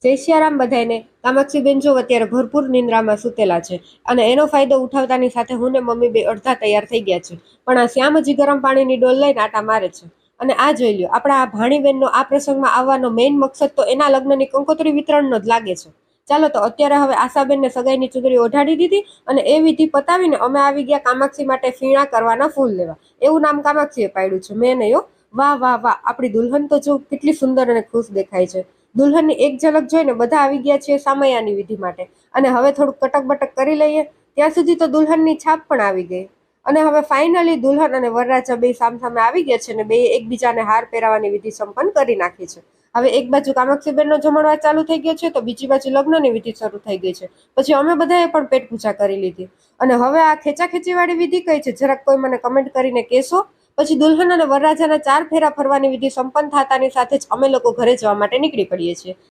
જય સિયારામ બધાને. કામાક્ષીબેન જો અત્યારે ભરપૂર નિંદ્રામાં સૂતેલા છે અને એનો ફાયદો ઉઠાવતાની સાથે હું ને મમ્મી બે અડધા તૈયાર થઈ ગયા છે. પણ આ શ્યામ હજી ગરમ પાણીની ડોલ લઈને આટા મારે છે. અને આ જોઈ લ્યો, આપણા આ ભાણીબેનનો આ પ્રસંગમાં આવવાનો મેઇન મકસદ તો એના લગ્નની કંકોત્રી વિતરણનો જ લાગે છે. ચાલો તો અત્યારે હવે આશાબેનને સગાઈની ચૂંદડી ઓઢાડી દીધી અને એ વિધિ પતાવીને અમે આવી ગયા કામાક્ષી માટે ફીણા કરવાના ફૂલ લેવા. એવું નામ કામાક્ષીએ પાડ્યું છે, મેં નહીં હો. વાહ વાહ વાહ, આપણી દુલ્હન તો જો કેટલી સુંદર અને ખુશ દેખાય છે. દુલ્હનની એક ઝલક જોઈને બધા આવી ગયા છે સામૈયાની વિધિ માટે. અને હવે થોડુંક કટક બટક કરી લઈએ. ત્યાં સુધી તો દુલ્હનની છાપ પણ આવી ગઈ. અને હવે ફાઇનલી દુલ્હન અને વરરાજા બે સામસામે આવી ગયા છે અને બે એકબીજાને હાર પહેરાવાની વિધિ સંપન્ન કરી નાખી છે. હવે એક બાજુ કામાક્ષીબેનનો જમણવાર ચાલુ થઈ ગયો છે તો બીજી બાજુ લગ્નની વિધિ શરૂ થઈ ગઈ છે. પછી અમે બધાએ પણ પેટ પૂજા કરી લીધી. અને હવે આ ખેંચાખેંચી વાળી વિધિ કઈ છે, જરાક કોઈ મને કમેન્ટ કરીને કહેશો. પછી દુલ્હન અને વરરાજાના 4 ફેરા ફરવાની વિધિ સંપન્ન થતાની સાથે જ અમે લોકો ઘરે જવા માટે નીકળી પડીએ છીએ.